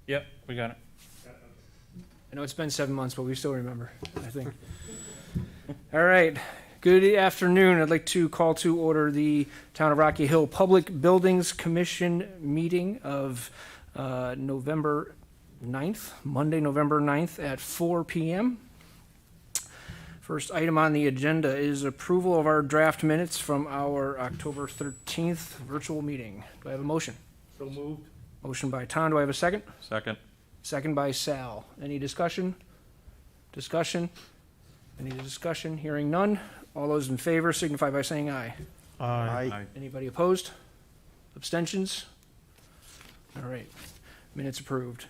Yep, we got it. I know it's been 7 months, but we still remember, I think. All right. Good afternoon. I'd like to call to order the Town of Rocky Hill Public Buildings Commission meeting of November 9th, Monday, November 9th at 4 p.m. First item on the agenda is approval of our draft minutes from our October 13th virtual meeting. Do I have a motion? So moved. Motion by Tom. Do I have a second? Second. Second by Sal. Any discussion? Discussion? Any discussion? Hearing none. All those in favor signify by saying aye. Aye. Anybody opposed? Abstentions? All right. Minutes approved.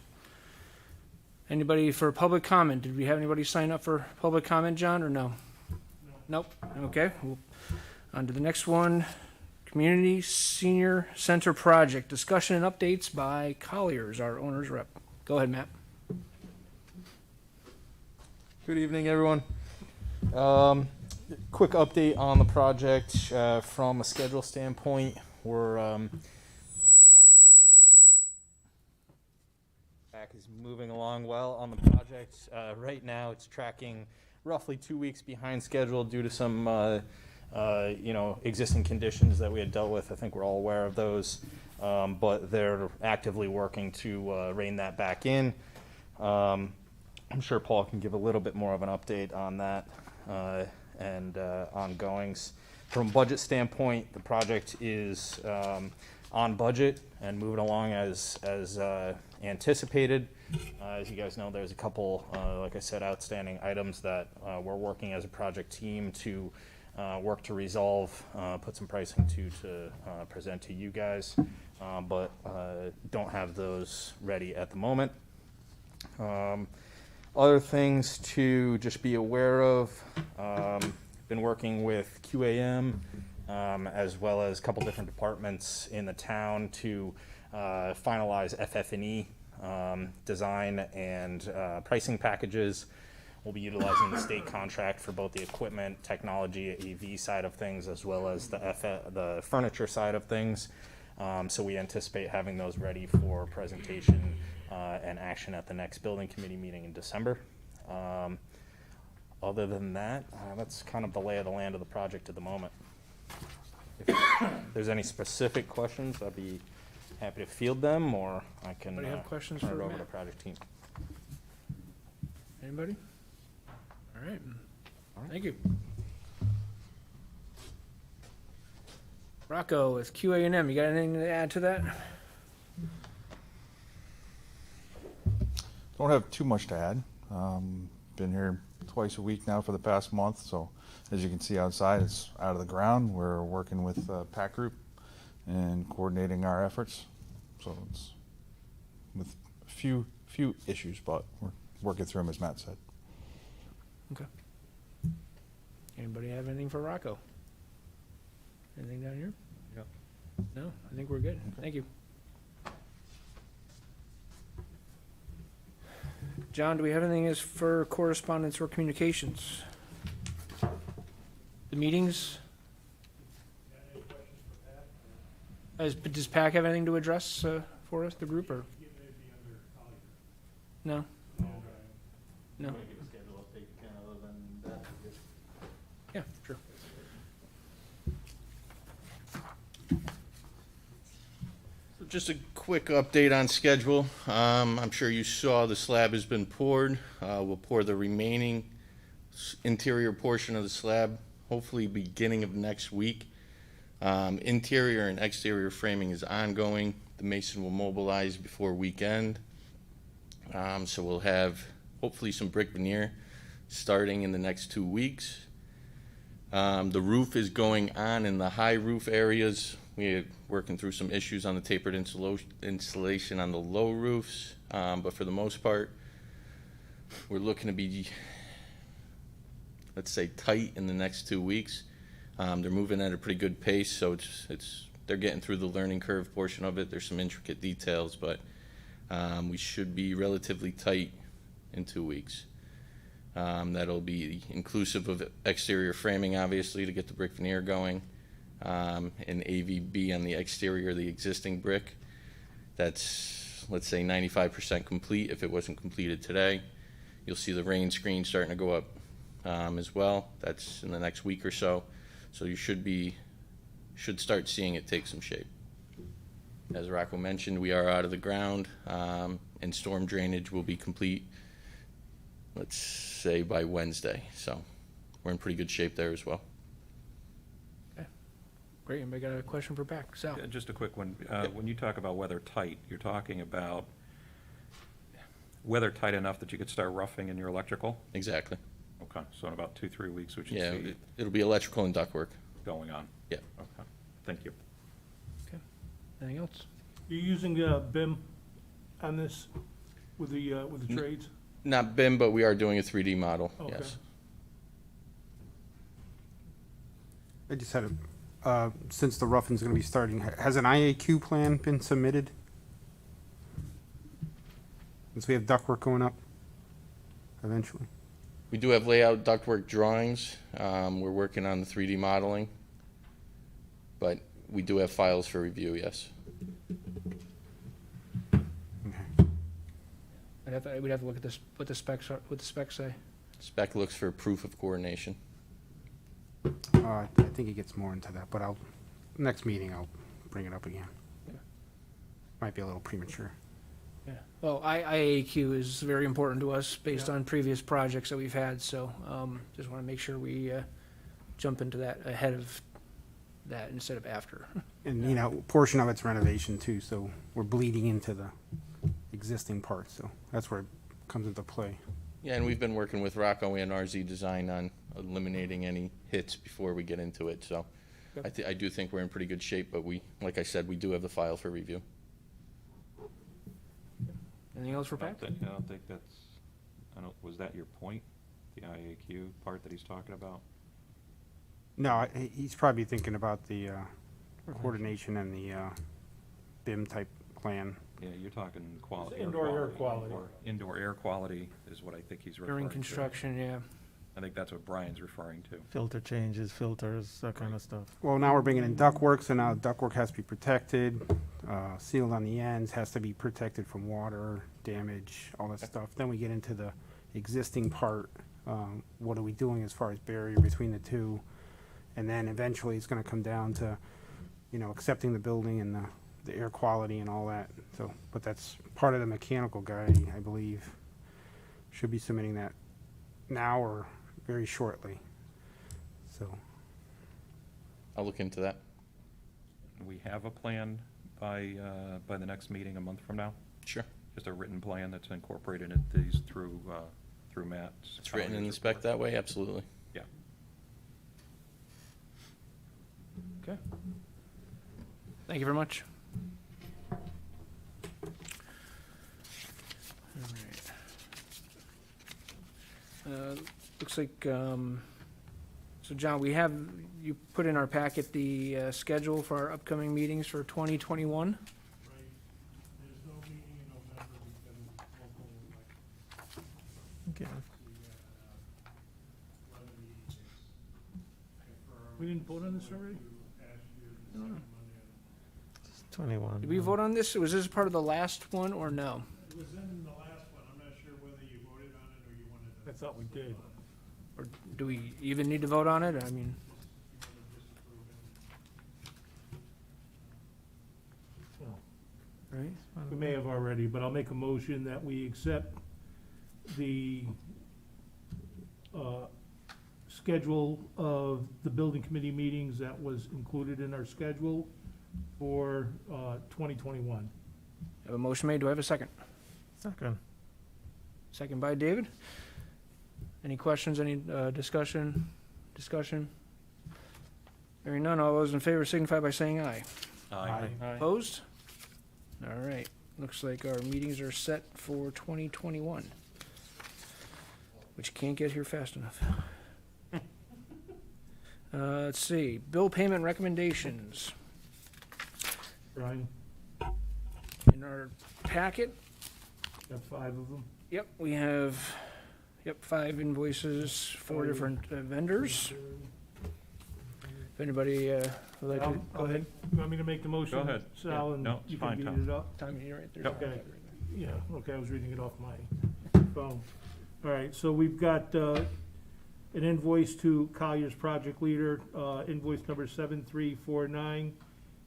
Anybody for public comment? Did we have anybody sign up for public comment, John, or no? Nope. Okay. On to the next one. Community Senior Center Project. Discussion and updates by Colliers, our owner's rep. Go ahead, Matt. Good evening, everyone. Quick update on the project from a schedule standpoint. We're PAC is moving along well on the project. Right now, it's tracking roughly 2 weeks behind schedule due to some existing conditions that we had dealt with. I think we're all aware of those, but they're actively working to rein that back in. I'm sure Paul can give a little bit more of an update on that and ongoings. From a budget standpoint, the project is on budget and moving along as anticipated. As you guys know, there's a couple, like I said, outstanding items that we're working as a project team to work to resolve, put some pricing to present to you guys, but don't have those ready at the moment. Other things to just be aware of, been working with QAM as well as a couple different departments in the town to finalize FF&E design and pricing packages. We'll be utilizing the state contract for both the equipment, technology, AV side of things, as well as the furniture side of things. So we anticipate having those ready for presentation and action at the next building committee meeting in December. Other than that, that's kind of the lay of the land of the project at the moment. If there's any specific questions, I'd be happy to field them, or I can Anybody have questions turn for it over Matt? to project team. Anybody? All right. Thank you. Rocco with QA&M, you got anything to add to that? Don't have too much to add. Been here twice a week now for the past month, so as you can see outside, it's out of the ground. We're working with PAC Group and coordinating our efforts. So it's with a few issues, but we're working through them, as Matt said. Okay. Anybody have anything for Rocco? Anything down here? No. No, I think we're good. Thank you. John, do we have anything as for correspondence or communications? The meetings? Does PAC have anything to address for us, the group, or? No? No? Yeah, sure. Just a quick update on schedule. I'm sure you saw the slab has been poured. We'll pour the remaining interior portion of the slab, hopefully beginning of next week. Interior and exterior framing is ongoing. The mason will mobilize before weekend. So we'll have hopefully some brick veneer starting in the next 2 weeks. The roof is going on in the high roof areas. We're working through some issues on the tapered insulation on the low roofs, but for the most part, we're looking to be, let's say, tight in the next 2 weeks. They're moving at a pretty good pace, so they're getting through the learning curve portion of it. There's some intricate details, but we should be relatively tight in 2 weeks. That'll be inclusive of exterior framing, obviously, to get the brick veneer going. and AVB on the exterior of the existing brick. That's, let's say, 95% complete if it wasn't completed today. You'll see the rain screen starting to go up as well. That's in the next week or so. So you should start seeing it take some shape. As Rocco mentioned, we are out of the ground, and storm drainage will be complete, let's say, by Wednesday. So we're in pretty good shape there as well. Great, anybody got a question for Pac? Sal? Yeah, just a quick one. When you talk about weather tight, you're talking about weather tight enough that you could start roughing in your electrical? Exactly. Okay, so in about 2-3 weeks, we should Yeah, see it'll be electrical and ductwork. going on? Yeah. Okay, thank you. Anything else? You're using BIM on this with the trades? Not BIM, but we are doing a 3D model, Okay. yes. I just had since the roughing's gonna be starting, has an IAQ plan been submitted? Since we have ductwork going up eventually. We do have layout ductwork drawings. We're working on the 3D modeling. But we do have files for review, yes. We'd have to look at this, what the specs are, what the specs say. Spec looks for proof of coordination. I think it gets more into that, but next meeting I'll bring it up again. Yeah. Might be a little premature. Yeah, well, IAQ is very important to us based Yeah. on previous projects that we've had, so, just wanna make sure we, jump into that ahead of that instead of after. And, you know, portion of it's renovation too, so we're bleeding into the existing parts, so that's where it comes into play. Yeah, and we've been working with Rocco and RZ Design on eliminating any hits before we get into it, so I do think we're in pretty good shape, but like I said, we do have the file for review. Anything else for I Pac? don't think that's, was that your point? The IAQ part that he's talking about? No, he's probably thinking about the coordination and the BIM type plan. Yeah, you're talking quality. Indoor air quality. Indoor air quality is what I think he's referring During to. construction, yeah. I think that's what Brian's referring to. Filter changes, filters, that kind of stuff. Well, now we're bringing in ductwork, so now ductwork has to be protected, sealed on the ends, has to be protected from water, damage, all that stuff. Then we get into the existing part, what are we doing as far as barrier between the two? And then eventually it's gonna come down to, you know, accepting the building and the air quality and all that. So, but that's part of the mechanical guy, I believe, should be submitting that now or very shortly. So, I'll look into that. We have a plan by the next meeting a month from now? Sure. Just a written plan that's incorporated in these through Matt's. It's written in the report. spec that way, absolutely. Yeah. Okay. Thank you very much. All right. Looks like, so John, you put in our packet the schedule for our upcoming meetings for 2021. Right. There's no meeting in November because of local election. Okay. We didn't vote on this already? 21. Did we vote on this? Was this part of the last one or no? It was in the last one. I'm not sure whether you voted on it or you wanted to. I thought we did. Or do we even need to vote on it? I mean, right? We may have already, but I'll make a motion that we accept the schedule of the building committee meetings that was included in our schedule for 2021. Have a motion made. Do I have a second? Second. Second by David. Any questions, any discussion? Hearing none, all those in favor signify by saying aye. Aye. Opposed? All right, looks like our meetings are set for 2021, which can't get here fast enough. Let's see, bill payment recommendations. Brian, In our packet, got 5 of them. yep, we have, 5 invoices, 4 different vendors. anybody would like to, go ahead. You want me to make the motion? Go ahead. Sal, Yeah. and No, it's you can fine, beat Tom. it up? Tom, you right there? Yep. Okay. Yeah, okay, I was reading it off my phone. All right, so we've got an invoice to Collier's Project Leader, invoice number 7349,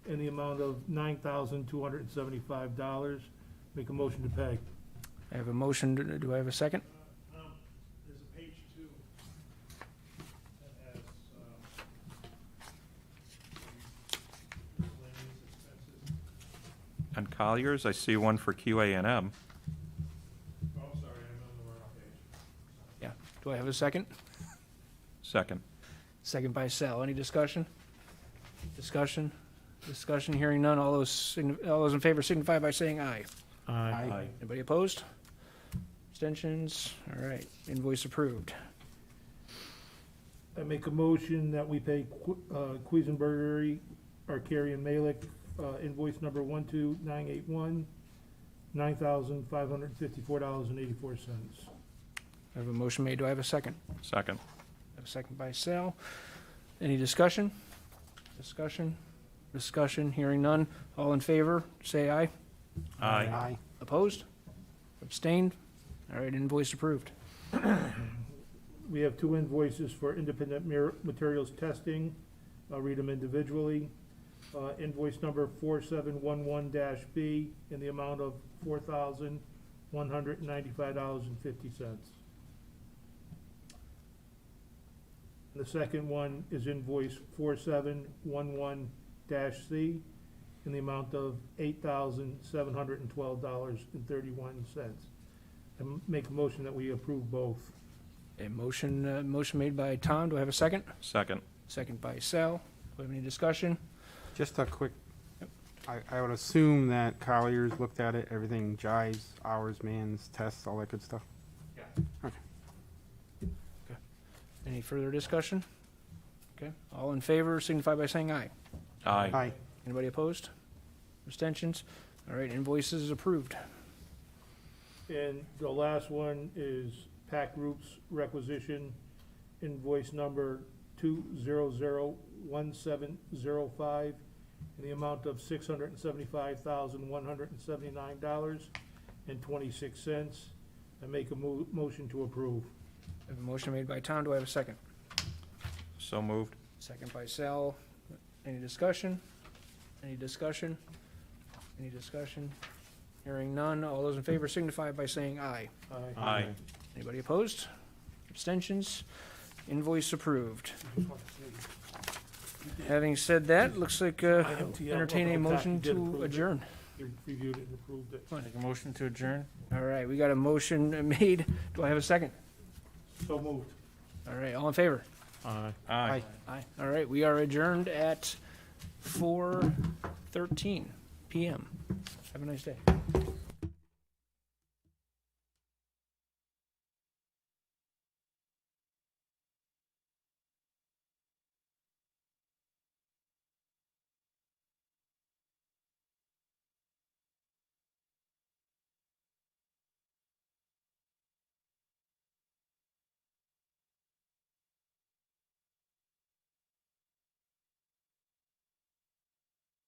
in the amount of $9,275. Make a motion to pay. I have a motion, do I have a second? There's a page 2 that has On Colliers, I see one for QA&M. Oh, sorry, I'm on the wrong page. Yeah. Do I have a second? Second. Second by Sal. Any discussion? Discussion? Discussion, hearing none. All those in favor signify by saying aye. Aye. Anybody opposed? Abstentions? All right, invoice approved. I make a motion that we pay Quisenbergery, Arcarian Malik, invoice number 12981, $9,554.84. I have a motion made. Do I have a second? Second. I have a second by Sal. Any discussion? Discussion? Discussion, hearing none. All in favor, say aye. Aye. Opposed? Abstained? All right, invoice approved. We have 2 invoices for independent materials testing. I'll read them individually. Invoice number 4711-B in the amount of $4,195.50. The second one is invoice 4711-C in the amount of $8,712.31. I make a motion that we approve both. A motion made by Tom. Do I have a second? Second. Second by Sal. Do we have any discussion? Just a quick, I would assume that Colliers looked at it, everything jives, hours, mans, tests, all that good stuff. Any further discussion? Okay, all in favor signify by saying aye. Aye. Aye. Anybody opposed? Abstentions? All right, invoices approved. And the last one is Pack Group's requisition, invoice number 2001705, in the amount of $675,179.26. I make a motion to approve. I have a motion made by Tom. Do I have a second? So moved. Second by Sal. Any discussion? Any discussion? Any discussion? Hearing none. All those in favor signify by saying aye. Aye. Anybody opposed? Abstentions? Invoice approved. Having said that, looks like entertain a motion to adjourn. You reviewed it and approved it. Make a motion to adjourn? All right, we got a motion made. Do I have a second? So moved. All right, all in favor? Aye. Aye. Aye. All right, we are adjourned at 4:13 PM. Have a nice day.